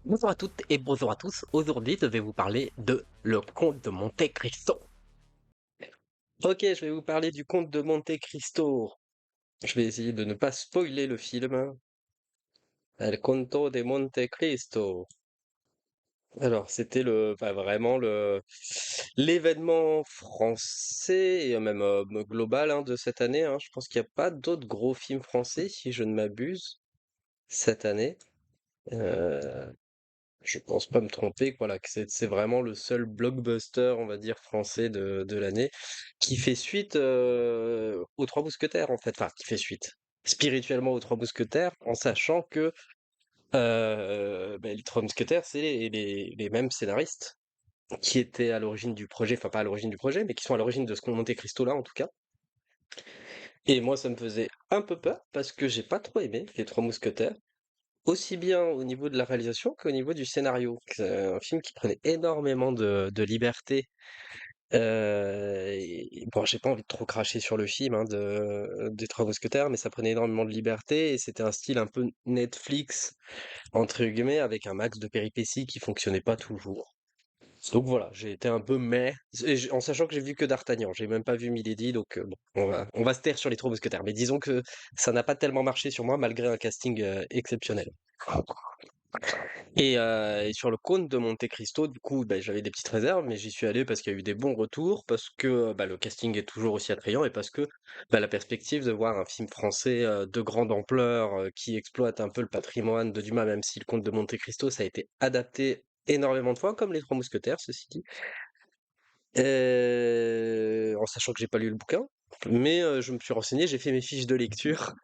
Bonjour à toutes et bonjour à tous. Aujourd'hui, je vais vous parler de Le Comte de Monte Cristo. Ok, je vais vous parler du Comte de Monte Cristo. Je vais essayer de ne pas spoiler le film. El Conto de Monte Cristo. Alors, c'était vraiment l'événement français et même global de cette année, hein. Je pense qu'il n'y a pas d'autres gros films français, si je ne m'abuse, cette année. Euh, Je pense pas me tromper, voilà, que c'est vraiment le seul blockbuster, on va dire, français de l'année, qui fait suite aux Trois Mousquetaires, en fait. Enfin, qui fait suite spirituellement aux Trois Mousquetaires, en sachant que les Trois Mousquetaires, c'est les mêmes scénaristes qui étaient à l'origine du projet, enfin pas à l'origine du projet, mais qui sont à l'origine de ce qu'on Monte Cristo là, en tout cas. Et moi, ça me faisait un peu peur, parce que j'ai pas trop aimé les Trois Mousquetaires. Aussi bien au niveau de la réalisation qu'au niveau du scénario. C'est un film qui prenait énormément de liberté. Bon, j'ai pas envie de trop cracher sur le film des Trois Mousquetaires, mais ça prenait énormément de liberté et c'était un style un peu Netflix, entre guillemets, avec un max de péripéties qui fonctionnait pas toujours. Donc voilà, j'ai été un peu en sachant que j'ai vu que D'Artagnan, j'ai même pas vu Milady, donc bon, on va se taire sur les Trois Mousquetaires. Mais disons que ça n'a pas tellement marché sur moi malgré un casting exceptionnel. Et sur le cône de Monte Cristo, du coup, j'avais des petites réserves, mais j'y suis allé parce qu'il y a eu des bons retours, parce que le casting est toujours aussi attrayant et parce que la perspective de voir un film français de grande ampleur qui exploite un peu le patrimoine de Dumas, même si le Comte de Monte Cristo, ça a été adapté énormément de fois, comme Les Trois Mousquetaires, ceci dit, en sachant que j'ai pas lu le bouquin, mais je me suis renseigné, j'ai fait mes fiches de lecture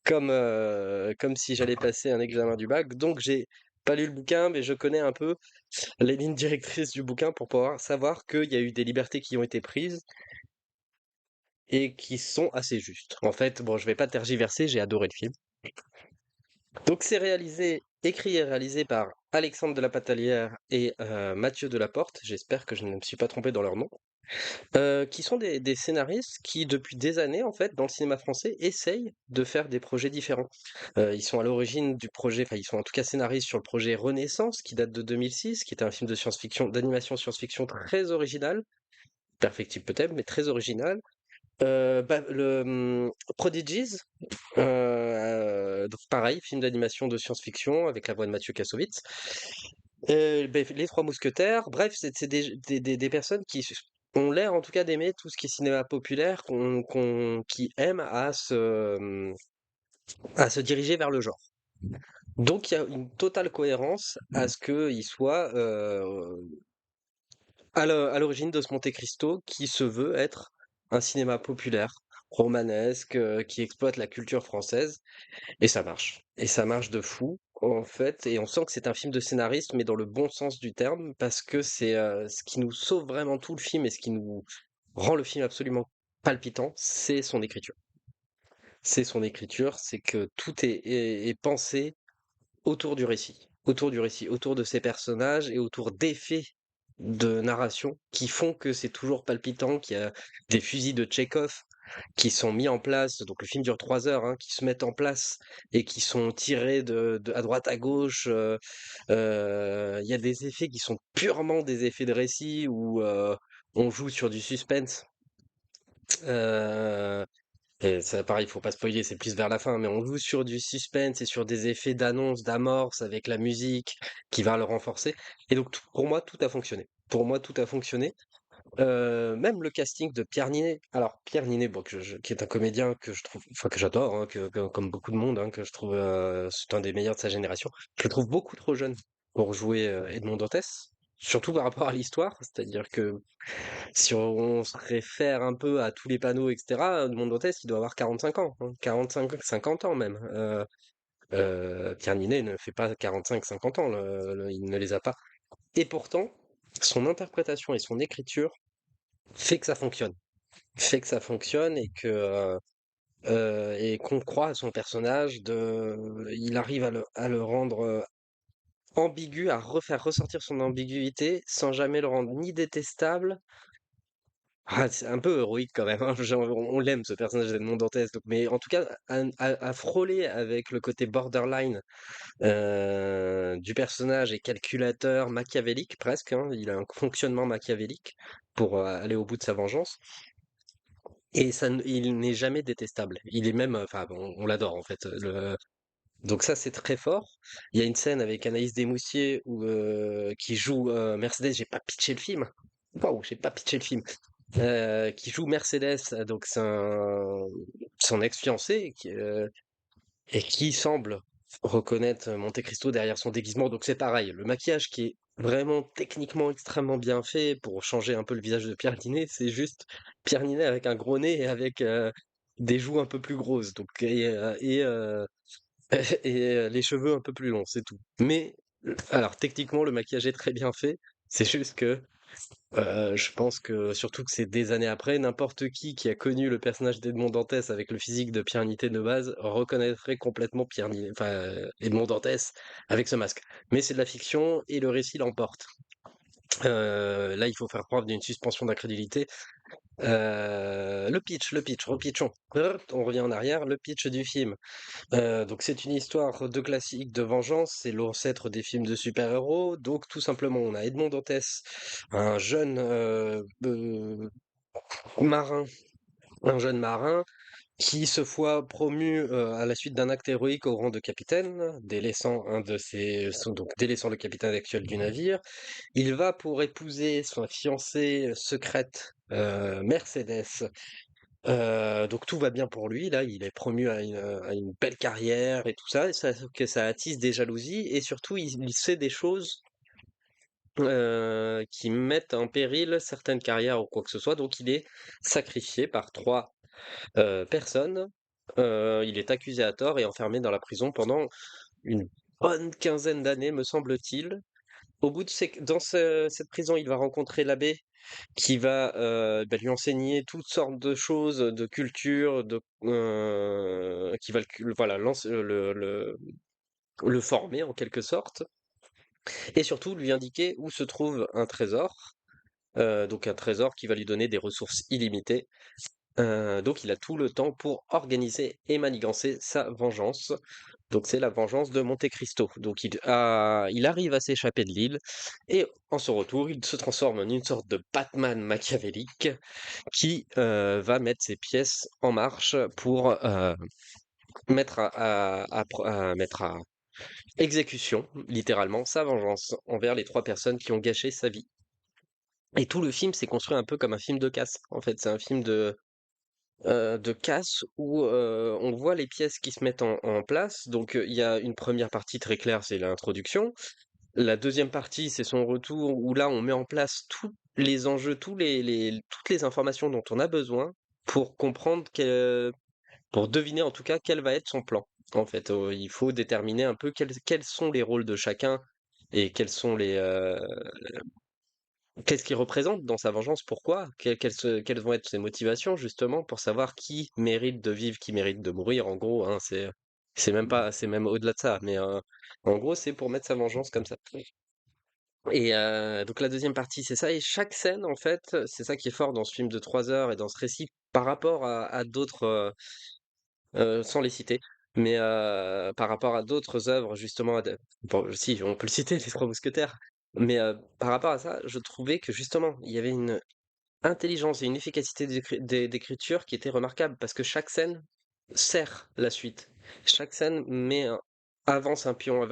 comme si j'allais passer un examen du bac. Donc j'ai pas lu le bouquin, mais je connais un peu les lignes directrices du bouquin pour pouvoir savoir qu'il y a eu des libertés qui ont été prises et qui sont assez justes. En fait, bon, je vais pas tergiverser, j'ai adoré le film. Donc c'est écrit et réalisé par Alexandre de la Patalière et Mathieu Delaporte. J'espère que je ne me suis pas trompé dans leur nom. Qui sont des scénaristes qui, depuis des années, en fait, dans le cinéma français, essayent de faire des projets différents. Ils sont à l'origine du projet, enfin, ils sont en tout cas scénaristes sur le projet Renaissance, qui date de 2006, qui était un film de science-fiction, d'animation science-fiction très original, perfectible peut-être, mais très original. Prodigies, donc pareil, film d'animation de science-fiction avec la voix de Mathieu Kassovitz. Les Trois Mousquetaires, bref, c'est des personnes qui ont l'air en tout cas d'aimer tout ce qui est cinéma populaire, qui aiment à se diriger vers le genre. Donc il y a une totale cohérence à ce qu'il soit à l'origine de ce Monte Cristo qui se veut être un cinéma populaire, romanesque, qui exploite la culture française. Et ça marche. Et ça marche de fou, en fait. Et on sent que c'est un film de scénariste, mais dans le bon sens du terme, parce que c'est ce qui nous sauve vraiment tout le film et ce qui nous rend le film absolument palpitant, c'est son écriture. C'est son écriture, c'est que tout est pensé autour du récit, autour de ses personnages et autour d'effets de narration qui font que c'est toujours palpitant, qu'il y a des fusils de Tchekhov qui sont mis en place, donc le film dure 3 heures, hein, qui se mettent en place et qui sont tirés à droite à gauche. Il y a des effets qui sont purement des effets de récit où on joue sur du suspense. Euh, et ça, pareil, il faut pas spoiler, c'est plus vers la fin, mais on joue sur du suspense et sur des effets d'annonce, d'amorce avec la musique qui va le renforcer. Et donc, pour moi, tout a fonctionné. Pour moi, tout a fonctionné. Même le casting de Pierre Ninet. Alors, Pierre Ninet, bon, qui est un comédien que je trouve, enfin, que j'adore, hein, comme beaucoup de monde, hein, que je trouve, c'est un des meilleurs de sa génération. Je le trouve beaucoup trop jeune pour jouer Edmond Dantès. Surtout par rapport à l'histoire, c'est-à-dire que si on se réfère un peu à tous les panneaux, etc., Edmond Dantès, il doit avoir 45 ans, hein, 45, 50 ans même. Pierre Ninet ne fait pas 45, 50 ans, il ne les a pas. Et pourtant, son interprétation et son écriture fait que ça fonctionne. Fait que ça fonctionne et qu'on croit à son personnage. Il arrive à le rendre ambigu, à refaire ressortir son ambiguïté sans jamais le rendre ni détestable, C'est un peu héroïque quand même, hein, genre on l'aime ce personnage d'Edmond Dantès, donc mais en tout cas à frôler avec le côté borderline, du personnage et calculateur, machiavélique presque, hein. Il a un fonctionnement machiavélique pour, aller au bout de sa vengeance et ça n il n'est jamais détestable. Il est même, enfin on l'adore en fait, donc ça c'est très fort. Il y a une scène avec Anaïs Desmoustiers où, qui joue, Mercedes, j'ai pas pitché le film. Waouh, j'ai pas pitché le film. Qui joue Mercedes, donc c'est son ex-fiancé et qui semble reconnaître Monte Cristo derrière son déguisement. Donc c'est pareil, le maquillage qui est vraiment techniquement extrêmement bien fait pour changer un peu le visage de Pierre Ninet, c'est juste Pierre Ninet avec un gros nez et avec des joues un peu plus grosses, donc et les cheveux un peu plus longs, c'est tout. Mais alors techniquement, le maquillage est très bien fait. C'est juste que je pense que surtout que c'est des années après, n'importe qui a connu le personnage d'Edmond Dantès avec le physique de Pierre Nitet de base reconnaîtrait complètement Edmond Dantès avec ce masque. Mais c'est de la fiction et le récit l'emporte. Là, il faut faire preuve d'une suspension d'incrédulité. Le pitch, repitchons. On revient en arrière, le pitch du film. Donc c'est une histoire de classique de vengeance, c'est l'ancêtre des films de super-héros. Donc tout simplement, on a Edmond Dantès, un jeune marin, un jeune marin qui se voit promu à la suite d'un acte héroïque au rang de capitaine, délaissant donc délaissant le capitaine actuel du navire. Il va pour épouser sa fiancée secrète, Mercedes. Donc tout va bien pour lui, là, il est promu à une belle carrière et tout ça, et que ça attise des jalousies, et surtout il sait des choses qui mettent en péril certaines carrières ou quoi que ce soit, donc il est sacrifié par trois personnes. Il est accusé à tort et enfermé dans la prison pendant une bonne quinzaine d'années, me semble-t-il. Au bout de cette prison, il va rencontrer l'abbé qui va lui enseigner toutes sortes de choses, de culture, qui va voilà, le former en quelque sorte, et surtout lui indiquer où se trouve un trésor, donc un trésor qui va lui donner des ressources illimitées. Donc il a tout le temps pour organiser et manigancer sa vengeance. Donc c'est la vengeance de Monte Cristo. Donc il arrive à s'échapper de l'île et en son retour, il se transforme en une sorte de Batman machiavélique qui va mettre ses pièces en marche pour mettre à exécution, littéralement, sa vengeance envers les trois personnes qui ont gâché sa vie. Et tout le film s'est construit un peu comme un film de casse. En fait, c'est un film de casse où on voit les pièces qui se mettent en place. Donc il y a une première partie très claire, c'est l'introduction. La deuxième partie, c'est son retour où là on met en place tous les enjeux, toutes les informations dont on a besoin pour comprendre pour deviner en tout cas quel va être son plan. En fait, il faut déterminer un peu quels sont les rôles de chacun et qu'est-ce qu'il représente dans sa vengeance, pourquoi, quelles vont être ses motivations justement pour savoir qui mérite de vivre, qui mérite de mourir. En gros, hein, c'est même pas, c'est même au-delà de ça. Mais en gros, c'est pour mettre sa vengeance comme ça. Et donc la deuxième partie, c'est ça. Et chaque scène, en fait, c'est ça qui est fort dans ce film de 3 heures et dans ce récit par rapport à d'autres, sans les citer, mais par rapport à d'autres œuvres, justement, bon, si, on peut le citer, Les Trois Mousquetaires, mais par rapport à ça, je trouvais que justement, il y avait une intelligence et une efficacité d'écriture qui était remarquable, parce que chaque scène sert la suite. Chaque scène avance un pion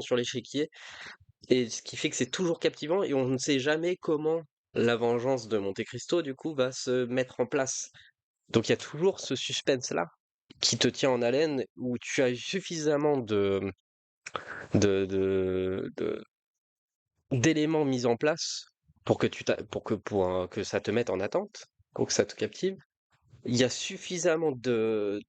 sur l'échiquier, et ce qui fait que c'est toujours captivant et on ne sait jamais comment la vengeance de Monte Cristo, du coup, va se mettre en place. Donc il y a toujours ce suspense-là qui te tient en haleine, où tu as suffisamment de d'éléments mis en place pour que ça te mette en attente, pour que ça te captive. Il y a suffisamment de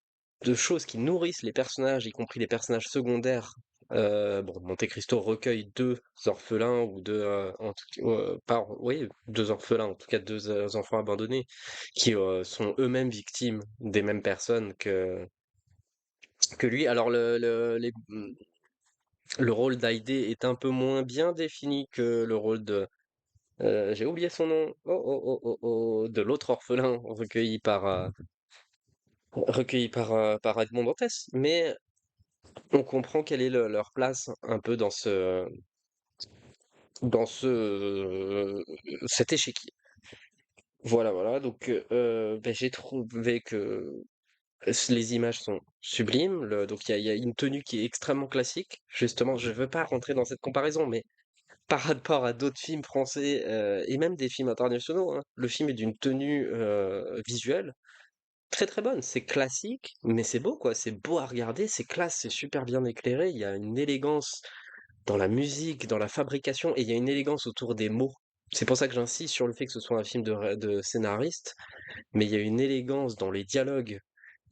choses qui nourrissent les personnages, y compris les personnages secondaires. Bon, Monte Cristo recueille deux orphelins ou deux, oui, deux orphelins, en tout cas deux enfants abandonnés, qui sont eux-mêmes victimes des mêmes personnes que lui. Alors le rôle d'Haydée est un peu moins bien défini que le rôle J'ai oublié son nom. Oh, oh, oh, oh, oh, de l'autre orphelin recueilli par Edmond Dantès. Mais on comprend quelle est leur place un peu dans cet échiquier. Voilà, voilà. Donc, ben, j'ai trouvé que les images sont sublimes. Donc, il y a une tenue qui est extrêmement classique. Justement, je ne veux pas rentrer dans cette comparaison, mais par rapport à d'autres films français et même des films internationaux, hein, le film est d'une tenue visuelle très très bonne. C'est classique, mais c'est beau quoi. C'est beau à regarder, c'est classe, c'est super bien éclairé. Il y a une élégance dans la musique, dans la fabrication, et il y a une élégance autour des mots. C'est pour ça que j'insiste sur le fait que ce soit un film de scénariste, mais il y a une élégance dans les dialogues.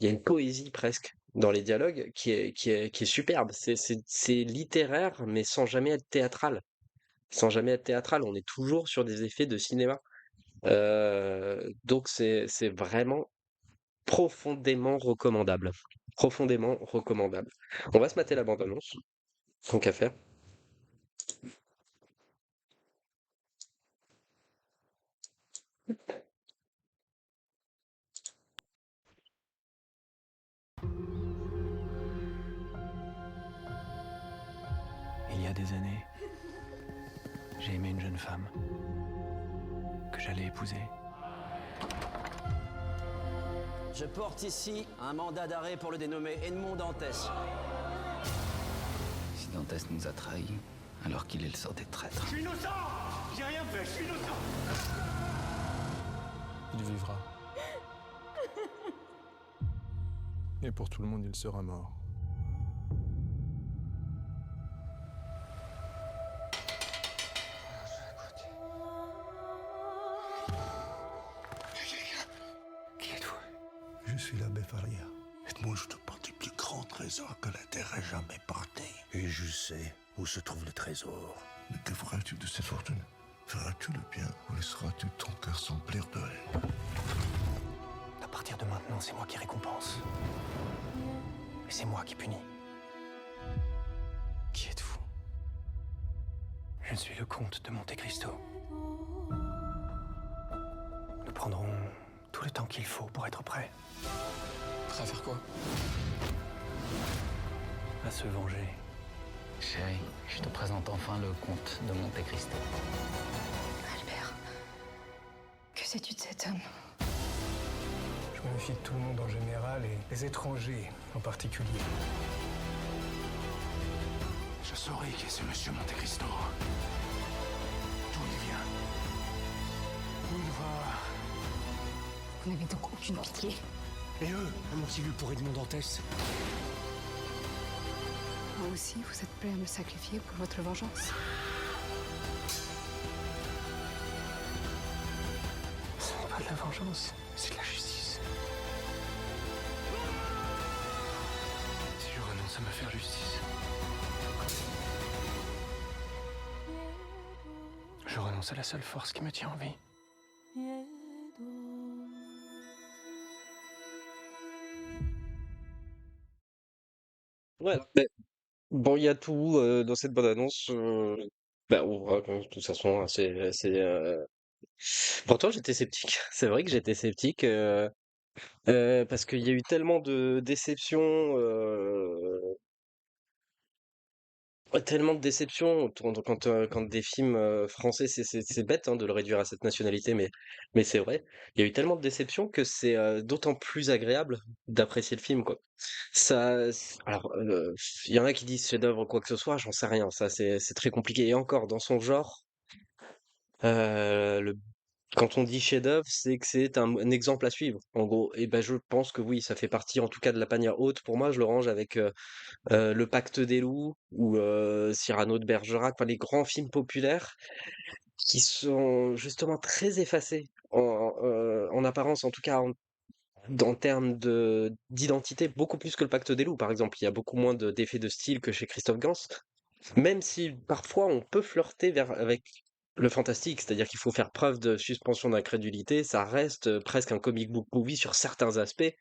Il y a une poésie presque dans les dialogues qui est superbe. C'est littéraire, mais sans jamais être théâtral. Sans jamais être théâtral, on est toujours sur des effets de cinéma. Donc c'est vraiment profondément recommandable. Profondément recommandable. On va se mater la bande-annonce, tant qu'à faire. Il y a des années, j'ai aimé une jeune femme que j'allais épouser. Je porte ici un mandat d'arrêt pour le dénommé Edmond Dantès. Si Dantès nous a trahis, alors qu'il est le sort des traîtres. Je suis innocent! J'ai rien fait, je suis innocent! Il vivra. Et pour tout le monde, il sera mort. Qui êtes-vous? Je suis l'abbé Faria. Edmond, je te porte les plus grands trésors que la terre ait jamais portés. Et je sais où se trouve le trésor. Mais que feras-tu de cette fortune? Feras-tu le bien ou laisseras-tu ton cœur s'emplir de haine? À partir de maintenant, c'est moi qui récompense. Et c'est moi qui punis. Qui êtes-vous? Je suis le comte de Monte Cristo. Nous prendrons tout le temps qu'il faut pour être prêts. Prêt à faire quoi? À se venger. Chérie, je te présente enfin le comte de Monte Cristo. Albert, que sais-tu de cet homme? Je me méfie de tout le monde en général et des étrangers en particulier. Je saurai qui est ce monsieur Monte Cristo. D'où il vient? Où il va? Vous n'avez donc aucune pitié? Et eux, un civil pour Edmond Dantès. Moi aussi, vous êtes prêt à me sacrifier pour votre vengeance? Ce n'est pas de la vengeance, c'est de la justice. Si je renonce à me faire justice, je renonce à la seule force qui me tient en vie. Ouais, mais bon, il y a tout dans cette bande-annonce. Bah, on verra, de toute façon, hein, Pourtant, j'étais sceptique. C'est vrai que j'étais sceptique parce qu'il y a eu tellement de déceptions. Tellement de déceptions quand des films français, c'est bête hein, de le réduire à cette nationalité, mais c'est vrai. Il y a eu tellement de déceptions que c'est d'autant plus agréable d'apprécier le film, quoi. Alors, il y en a qui disent chef-d'œuvre ou quoi que ce soit, j'en sais rien. Ça, c'est très compliqué. Et encore, dans son genre, le quand on dit chef-d'œuvre, c'est que c'est un exemple à suivre, en gros. Et ben, je pense que oui, ça fait partie, en tout cas, de la panière haute. Pour moi, je le range avec Le Pacte des loups ou Cyrano de Bergerac, enfin, les grands films populaires qui sont justement très effacés en apparence, en tout cas en termes d'identité, beaucoup plus que Le Pacte des loups, par exemple. Il y a beaucoup moins d'effets de style que chez Christophe Gans, même si parfois on peut flirter avec le fantastique, c'est-à-dire qu'il faut faire preuve de suspension d'incrédulité, ça reste, presque un comic book movie sur certains aspects.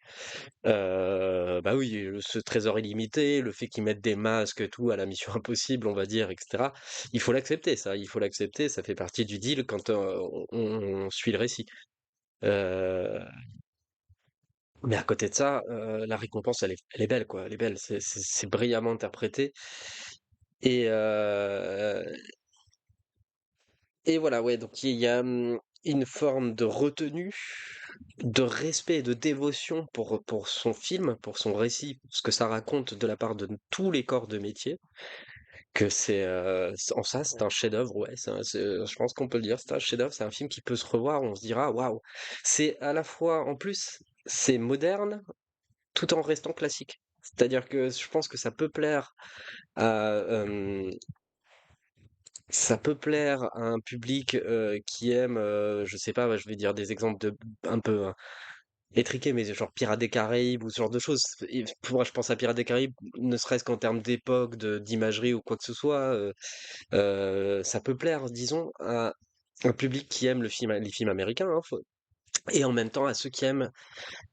Bah oui, ce trésor illimité, le fait qu'ils mettent des masques et tout à la Mission Impossible, on va dire, et cetera. Il faut l'accepter ça, il faut l'accepter, ça fait partie du deal quand, on suit le récit. Heu, mais à côté de ça, la récompense elle est belle quoi, elle est belle, c'est brillamment interprété et et voilà, ouais, donc il y a, une forme de retenue, de respect et de dévotion pour son film, pour son récit, pour ce que ça raconte de la part de tous les corps de métier, que en ça, c'est un chef-d'œuvre, ouais, je pense qu'on peut le dire, c'est un chef-d'œuvre, c'est un film qui peut se revoir, on se dira: «Waouh!» C'est à la fois en plus, c'est moderne, tout en restant classique. C'est-à-dire que je pense que à, ça peut plaire à un public, qui aime, je sais pas, ouais, je vais dire des exemples un peu, étriqués, mais genre Pirates des Caraïbes ou ce genre de choses. Et moi, je pense à Pirates des Caraïbes, ne serait-ce qu'en termes d'époque, d'imagerie ou quoi que ce soit, ça peut plaire, disons, à un public qui aime les films américains, hein, et en même temps à ceux qui aiment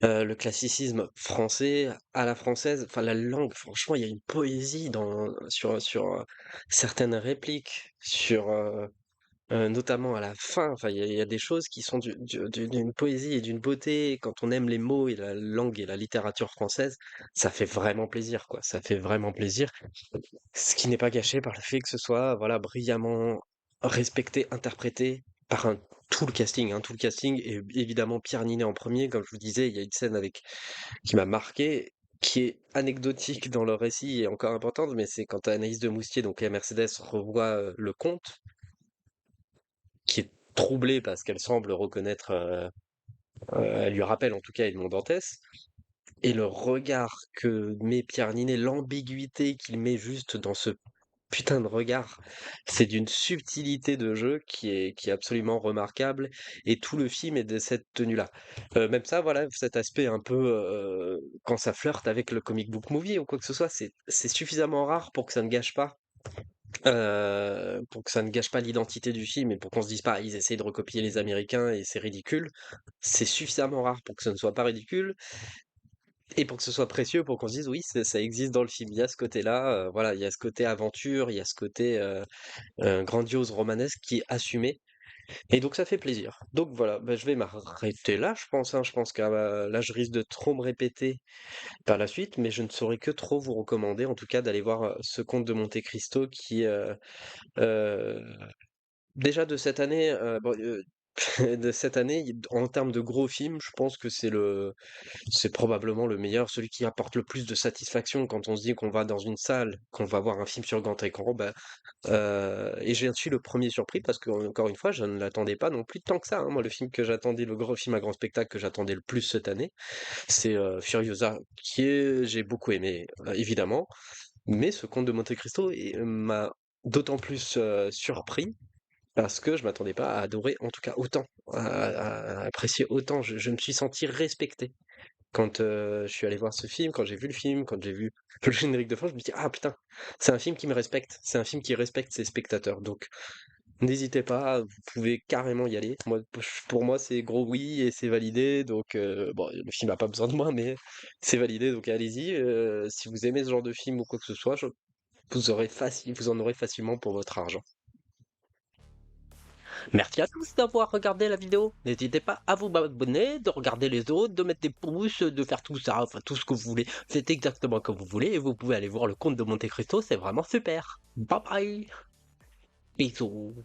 le classicisme français à la française, enfin la langue, franchement, il y a une poésie sur certaines répliques, notamment à la fin. Enfin, il y a des choses qui sont d'une poésie et d'une beauté. Quand on aime les mots et la langue et la littérature française, ça fait vraiment plaisir, quoi. Ça fait vraiment plaisir. Ce qui n'est pas gâché par le fait que ce soit, voilà, brillamment respecté, interprété par tout le casting, hein, tout le casting, et évidemment Pierre Ninet en premier. Comme je vous disais, il y a une scène qui m'a marqué, qui est anecdotique dans le récit et encore importante, mais c'est quand Anaïs de Moustier, donc Mercedes, revoit le comte, qui est troublée parce qu'elle semble reconnaître, elle lui rappelle en tout cas Edmond Dantès, et le regard que met Pierre Ninet, l'ambiguïté qu'il met juste dans ce putain de regard, c'est d'une subtilité de jeu qui est absolument remarquable, et tout le film est de cette tenue-là. Même ça, voilà, cet aspect un peu, quand ça flirte avec le comic book movie ou quoi que ce soit, c'est suffisamment rare pour que ça ne gâche pas. Pour que ça ne gâche pas l'identité du film et pour qu'on se dise pas: «Ah, ils essayent de recopier les Américains et c'est ridicule». C'est suffisamment rare pour que ce ne soit pas ridicule et pour que ce soit précieux pour qu'on se dise: «Oui, ça existe dans le film». Il y a ce côté-là, voilà, il y a ce côté aventure, il y a ce côté, grandiose, romanesque qui est assumé, et donc ça fait plaisir. Donc voilà, bah, je vais m'arrêter là, je pense, hein. Je pense que, là, je risque de trop me répéter par la suite, mais je ne saurais que trop vous recommander, en tout cas, d'aller voir, ce Comte de Monte Cristo qui, heu déjà de cette année, bon, de cette année, en termes de gros films, je pense que c'est probablement le meilleur, celui qui apporte le plus de satisfaction quand on se dit qu'on va dans une salle, qu'on va voir un film sur grand écran, bah, et je suis le premier surpris parce qu'encore une fois, je ne l'attendais pas non plus tant que ça, hein. Moi, le film que j'attendais, le gros film à grand spectacle que j'attendais le plus cette année, c'est, Furiosa, j'ai beaucoup aimé, évidemment, mais ce Comte de Monte Cristo m'a d'autant plus, surpris parce que je m'attendais pas à adorer, en tout cas autant, à apprécier autant. Je me suis senti respecté quand, je suis allé voir ce film, quand j'ai vu le film, quand j'ai vu le générique de fin, je me dis: «Ah putain, c'est un film qui me respecte, c'est un film qui respecte ses spectateurs», donc n'hésitez pas, vous pouvez carrément y aller. Moi, pour moi, c'est gros oui et c'est validé, donc bon, le film a pas besoin de moi, mais c'est validé, donc allez-y, si vous aimez ce genre de film ou quoi que ce soit, vous en aurez facilement pour votre argent. Merci à tous d'avoir regardé la vidéo. N'hésitez pas à vous abonner, de regarder les autres, de mettre des pouces, de faire tout ça, enfin tout ce que vous voulez. Faites exactement comme vous voulez et vous pouvez aller voir le Comte de Monte Cristo, c'est vraiment super. Bye bye. Bisous.